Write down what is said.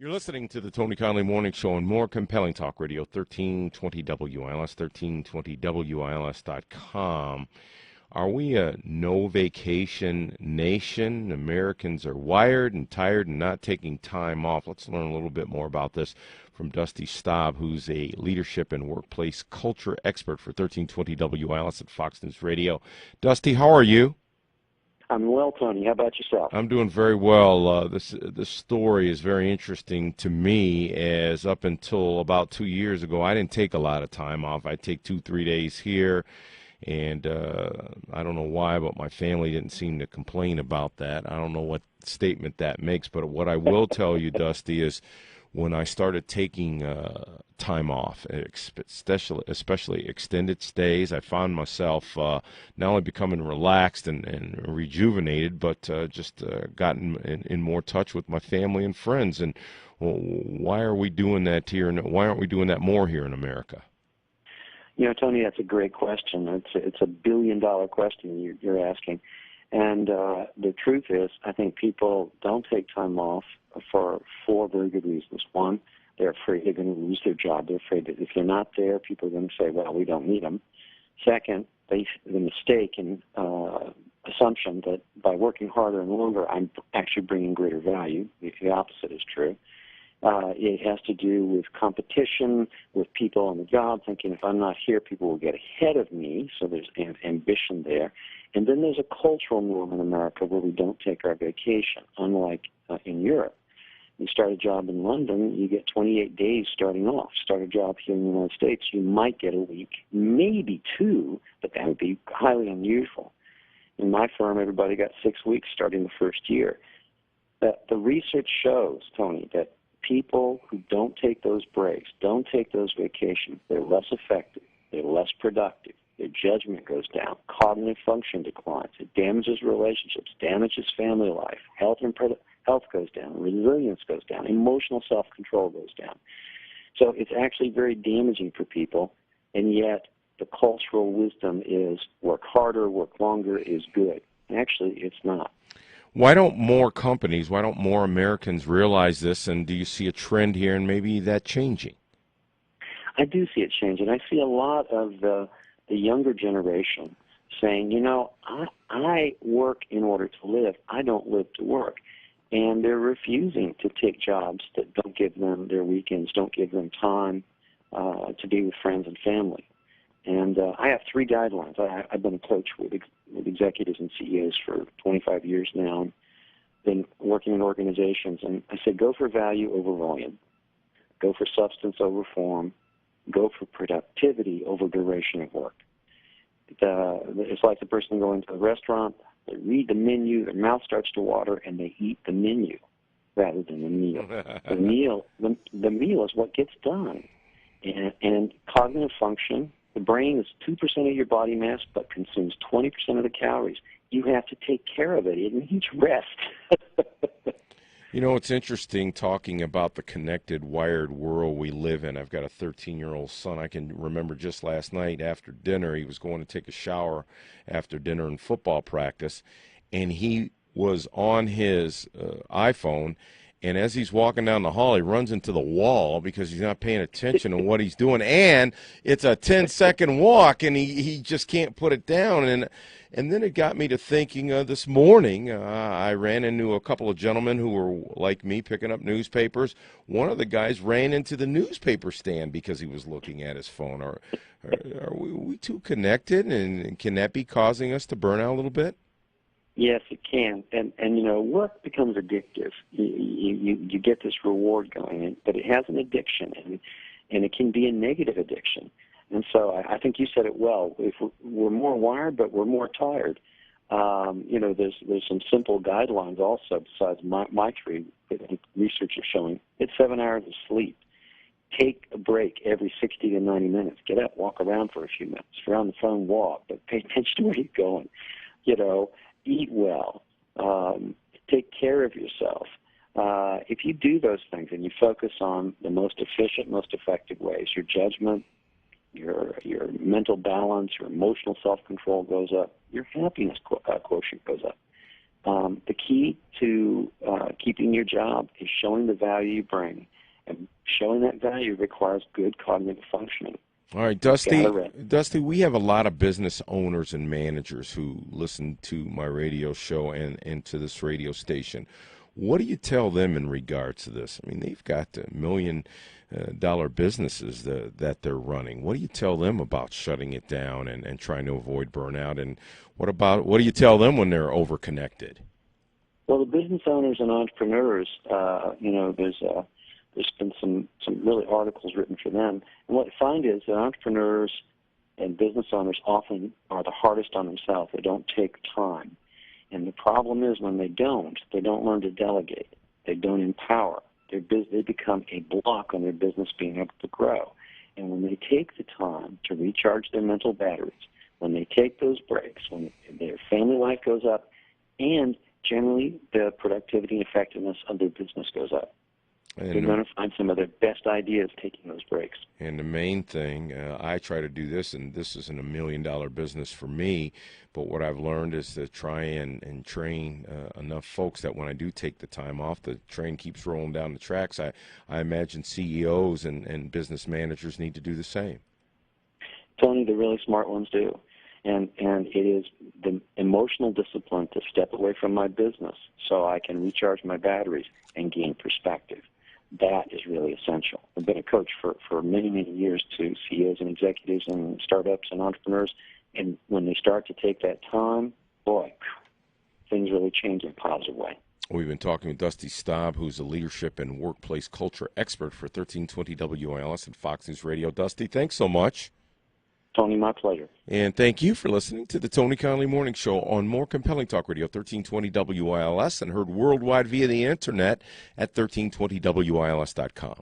You're listening to the Tony Conley Morning Show on More Compelling Talk Radio, 1320 WILS, 1320WILS.com. Are we a no-vacation nation? Americans are wired and tired and not taking time off. Let's learn a little bit more about this from Dusty Staub, who's a leadership and workplace culture expert for 1320 WILS at Fox News Radio. Dusty, how are you? I'm well, Tony. How about yourself? I'm doing very well. This story is very interesting to me, as up until about 2 years ago, I didn't take a lot of time off. I take 2-3 days here, and I don't know why, but my family didn't seem to complain about that. I don't know what statement that makes, but what I will tell you, Dusty, is when I started taking time off, especially extended stays, I found myself not only becoming relaxed and rejuvenated, but just gotten in more touch with my family and friends. And why are we doing that here? And why aren't we doing that more here in America? You know, Tony, that's a great question. It's a billion-dollar question you're asking. And the truth is, I think people don't take time off for four very good reasons. One, they're afraid they're going to lose their job. They're afraid that if they're not there, people are going to say, well, we don't need them. Second, the mistaken assumption that by working harder and longer, I'm actually bringing greater value. The opposite is true. It has to do with competition, with people on the job, thinking if I'm not here, people will get ahead of me, so there's ambition there. And then there's a cultural norm in America where we don't take our vacation, unlike in Europe. You start a job in London, you get 28 days starting off. Start a job here in the United States, you might get a week, maybe two, but that would be highly unusual. In my firm, everybody got 6 weeks starting the first year. The research shows, Tony, that people who don't take those breaks, don't take those vacations, they're less effective, they're less productive, their judgment goes down, cognitive function declines, it damages relationships, damages family life, health goes down, resilience goes down, emotional self-control goes down. So it's actually very damaging for people, and yet the cultural wisdom is work harder, work longer is good. Actually, it's not. Why don't more companies, why don't more Americans realize this, and do you see a trend here and maybe that changing? I do see it changing. I see a lot of the younger generation saying, you know, I work in order to live. I don't live to work. And they're refusing to take jobs that don't give them their weekends, don't give them time to be with friends and family. And I have three guidelines. I've been a coach with executives and CEOs for 25 years now, and been working in organizations. And I said, go for value over volume. Go for substance over form. Go for productivity over duration of work. It's like the person going to a restaurant, they read the menu, their mouth starts to water, and they eat the menu rather than the meal. The meal is what gets done. And cognitive function, the brain is 2% of your body mass but consumes 20% of the calories. You have to take care of it. It needs rest. You know, it's interesting talking about the connected, wired world we live in. I've got a 13-year-old son. I can remember just last night after dinner, he was going to take a shower after dinner and football practice, and he was on his iPhone, and as he's walking down the hall, he runs into the wall because he's not paying attention to what he's doing, and it's a 10-second walk, and he just can't put it down. And then it got me to thinking this morning, I ran into a couple of gentlemen who were like me picking up newspapers. One of the guys ran into the newspaper stand because he was looking at his phone. Are we too connected, and can that be causing us to burn out a little bit? Yes, it can. And you know, work becomes addictive. You get this reward going, but it has an addiction, and it can be a negative addiction. And so I think you said it well. If we're more wired, but we're more tired. You know, there's some simple guidelines also besides my three that research is showing. It's 7 hours of sleep. Take a break every 60 to 90 minutes. Get up, walk around for a few minutes. If you're on the phone, walk, but pay attention to where you're going. You know, eat well. Take care of yourself. If you do those things and you focus on the most efficient, most effective ways, your judgment, your mental balance, your emotional self-control goes up, your happiness quotient goes up. The key to keeping your job is showing the value you bring, and showing that value requires good cognitive functioning. All right, Dusty, we have a lot of business owners and managers who listen to my radio show and to this radio station. What do you tell them in regards to this? I mean, they've got $1 million businesses that they're running. What do you tell them about shutting it down and trying to avoid burnout? And what do you tell them when they're overconnected? Well, the business owners and entrepreneurs, there's been some really articles written for them. And what I find is that entrepreneurs and business owners often are the hardest on themselves. They don't take time. And the problem is when they don't learn to delegate. They don't empower. They become a block on their business being able to grow. And when they take the time to recharge their mental batteries, when they take those breaks, when their family life goes up, and generally the productivity and effectiveness of their business goes up. They're going to find some of their best ideas taking those breaks. And the main thing, I try to do this, and this isn't $1 million business for me, but what I've learned is to try and train enough folks that when I do take the time off, the train keeps rolling down the tracks. I imagine CEOs and business managers need to do the same. Tony, the really smart ones do. And it is the emotional discipline to step away from my business so I can recharge my batteries and gain perspective. That is really essential. I've been a coach for many, many years to CEOs and executives and startups and entrepreneurs, and when they start to take that time, boy, things really change in a positive way. We've been talking with Dusty Staub, who's a leadership and workplace culture expert for 1320 WILS and Fox News Radio. Dusty, thanks so much. Tony, my pleasure. And thank you for listening to the Tony Conley Morning Show on More Compelling Talk Radio, 1320 WILS, and heard worldwide via the internet at 1320WILS.com.